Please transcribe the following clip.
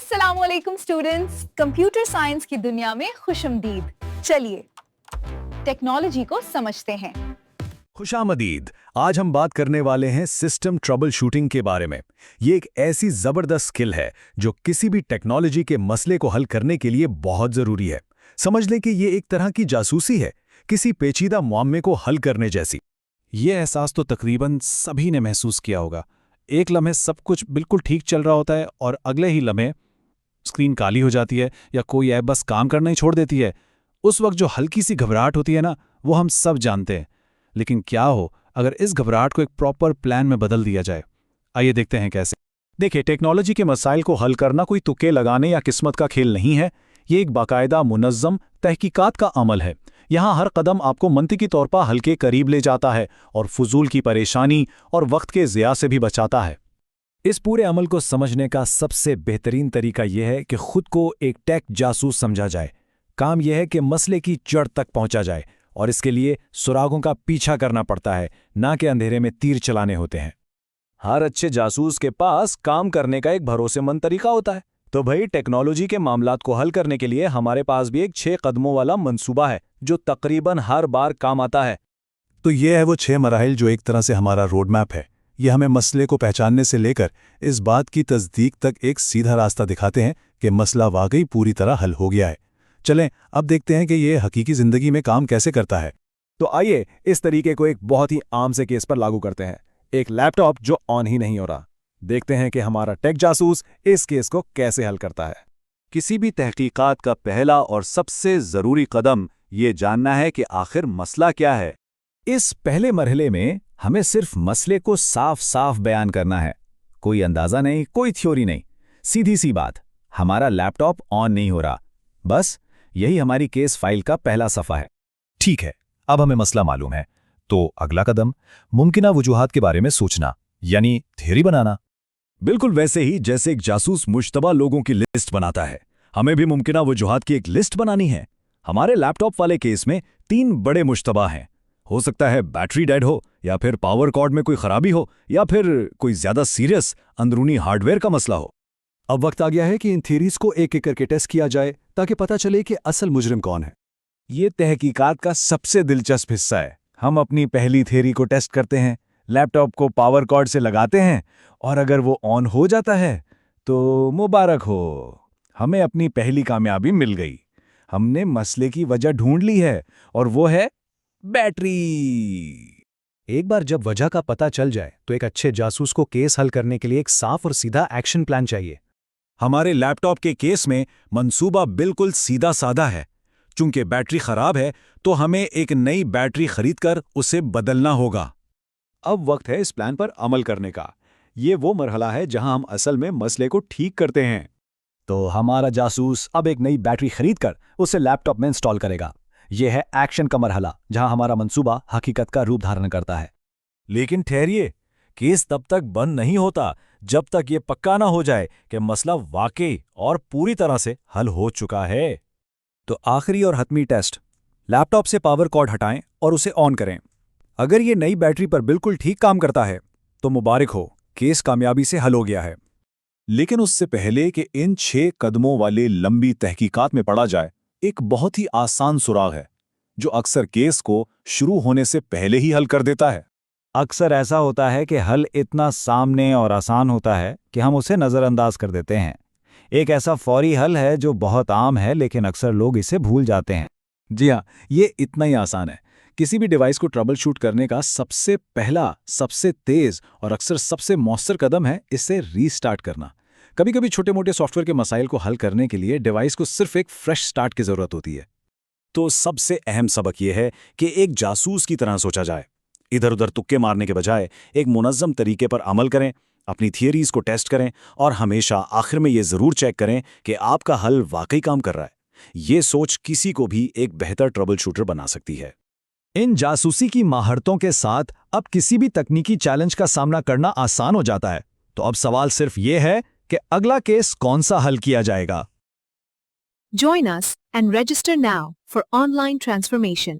अस्सलामुअलैकुम students, computer science की दुनिया में खुशमदीद। चलिए टेक्नोलॉजी को समझते हैं। खुशामदीद। आज हम बात करने वाले हैं सिस्टम ट्रबल शूटिंग के बारे में। ये एक ऐसी जबरदस्त स्किल है जो किसी भी टेक्नोलॉजी के मसले को हल करने के लिए बहुत जरूरी है। समझ लें कि ये एक तरह की जासूसी है, किसी पेचीदा मुअम्मे को हल करने जैसी। ये एहसास तो तकरीबन सभी ने महसूस किया होगा। एक लम्हे सब कुछ बिल्कुल ठीक चल रहा होता है और अगले ही लम्हे स्क्रीन काली हो जाती है या कोई ऐप बस काम करना ही छोड़ देती है। उस वक्त जो हल्की सी घबराहट होती है ना, वो हम सब जानते हैं। लेकिन क्या हो अगर इस घबराहट को एक प्रॉपर प्लान में बदल दिया जाए? आइए देखते हैं कैसे। देखिए, टेक्नोलॉजी के मसाइल को हल करना कोई तुक्के लगाने या किस्मत का खेल नहीं है। ये एक बाकायदा मुनज़्ज़म तहकीकात का अमल है। यहाँ हर कदम आपको मंतिकी तौर पर हल के करीब ले जाता है और फजूल की परेशानी और वक्त के ज़िया से भी बचाता है। इस पूरे अमल को समझने का सबसे बेहतरीन तरीका यह है कि खुद को एक टेक जासूस समझा जाए। काम यह है कि मसले की जड़ तक पहुंचा जाए और इसके लिए सुरागों का पीछा करना पड़ता है, ना कि अंधेरे में तीर चलाने होते हैं। हर अच्छे जासूस के पास काम करने का एक भरोसेमंद तरीका होता है। तो भाई, टेक्नोलॉजी के मामलात को हल करने के लिए हमारे पास भी एक 6 कदमों वाला मंसूबा है जो तकरीबन हर बार काम आता है। तो ये है वो 6 मराहिल जो एक तरह से हमारा रोड मैप है। ये हमें मसले को पहचानने से लेकर इस बात की तस्दीक तक एक सीधा रास्ता दिखाते हैं कि मसला वाकई पूरी तरह हल हो गया है। चलें अब देखते हैं कि ये हकीकी ज़िंदगी में काम कैसे करता है। तो आइए इस तरीके को एक बहुत ही आम से केस पर लागू करते हैं। एक लैपटॉप जो ऑन ही नहीं हो रहा। देखते हैं कि हमारा टेक जासूस इस केस को कैसे हल करता है। किसी भी तहकीकात का पहला और सबसे ज़रूरी कदम ये जानना है कि आखिर मसला क्या है। इस पहले मरहले में हमें सिर्फ मसले को साफ साफ बयान करना है। कोई अंदाजा नहीं, कोई थ्योरी नहीं, सीधी सी बात, हमारा लैपटॉप ऑन नहीं हो रहा। बस यही हमारी केस फाइल का पहला सफ़ा है। ठीक है, अब हमें मसला मालूम है, तो अगला कदम मुमकिना वजूहात के बारे में सोचना, यानी थ्योरी बनाना। बिल्कुल वैसे ही जैसे एक जासूस मुश्तबा लोगों की लिस्ट बनाता है, हमें भी मुमकिना वजूहात की एक लिस्ट बनानी है। हमारे लैपटॉप वाले केस में 3 बड़े मुश्तबा हैं। हो सकता है बैटरी डेड हो, या फिर पावर कॉर्ड में कोई खराबी हो, या फिर कोई ज्यादा सीरियस अंदरूनी हार्डवेयर का मसला हो। अब वक्त आ गया है कि इन थ्योरीज को एक एक करके टेस्ट किया जाए ताकि पता चले कि असल मुजरिम कौन है। ये तहकीकात का सबसे दिलचस्प हिस्सा है। हम अपनी पहली थ्योरी को टेस्ट करते हैं, लैपटॉप को पावर कॉर्ड से लगाते हैं और अगर वो ऑन हो जाता है तो मुबारक हो, हमें अपनी पहली कामयाबी मिल गई। हमने मसले की वजह ढूंढ ली है और वो है बैटरी। एक बार जब वजह का पता चल जाए तो एक अच्छे जासूस को केस हल करने के लिए एक साफ और सीधा एक्शन प्लान चाहिए। हमारे लैपटॉप के केस में मंसूबा बिल्कुल सीधा साधा है। चूंकि बैटरी खराब है तो हमें एक नई बैटरी खरीदकर उसे बदलना होगा। अब वक्त है इस प्लान पर अमल करने का। ये वो मरहला है जहां हम असल में मसले को ठीक करते हैं। तो हमारा जासूस अब एक नई बैटरी खरीदकर उसे लैपटॉप में इंस्टॉल करेगा। यह है एक्शन का मरहला जहां हमारा मंसूबा हकीकत का रूप धारण करता है। लेकिन ठहरिए, केस तब तक बंद नहीं होता जब तक ये पक्का ना हो जाए कि मसला वाकई और पूरी तरह से हल हो चुका है। तो आखिरी और हतमी टेस्ट, लैपटॉप से पावर कॉर्ड हटाएं और उसे ऑन करें। अगर ये नई बैटरी पर बिल्कुल ठीक काम करता है तो मुबारक हो, केस कामयाबी से हल हो गया है। लेकिन उससे पहले कि इन 6 कदमों वाले लंबी तहकीकात में पड़ा जाए, एक बहुत ही आसान सुराग है जो अक्सर केस को शुरू होने से पहले ही हल कर देता है। अक्सर ऐसा होता है कि हल इतना सामने और आसान होता है कि हम उसे नज़रअंदाज कर देते हैं। एक ऐसा फौरी हल है जो बहुत आम है, लेकिन अक्सर लोग इसे भूल जाते हैं। जी हाँ, ये इतना ही आसान है। किसी भी डिवाइस को ट्रबल शूट करने का सबसे पहला, सबसे तेज और अक्सर सबसे मौसर कदम है इसे रीस्टार्ट करना। कभी कभी छोटे मोटे सॉफ्टवेयर के मसाइल को हल करने के लिए डिवाइस को सिर्फ एक फ्रेश स्टार्ट की जरूरत होती है। तो सबसे अहम सबक यह है कि एक जासूस की तरह सोचा जाए। इधर उधर तुक्के मारने के बजाय एक मुनज़्ज़म तरीके पर अमल करें, अपनी थियरीज को टेस्ट करें और हमेशा आखिर में यह जरूर चेक करें कि आपका हल वाकई काम कर रहा है। ये सोच किसी को भी एक बेहतर ट्रबल शूटर बना सकती है। इन जासूसी की महारतों के साथ अब किसी भी तकनीकी चैलेंज का सामना करना आसान हो जाता है। तो अब सवाल सिर्फ ये है कि अगला केस कौन सा हल किया जाएगा। Join us and register now for online transformation.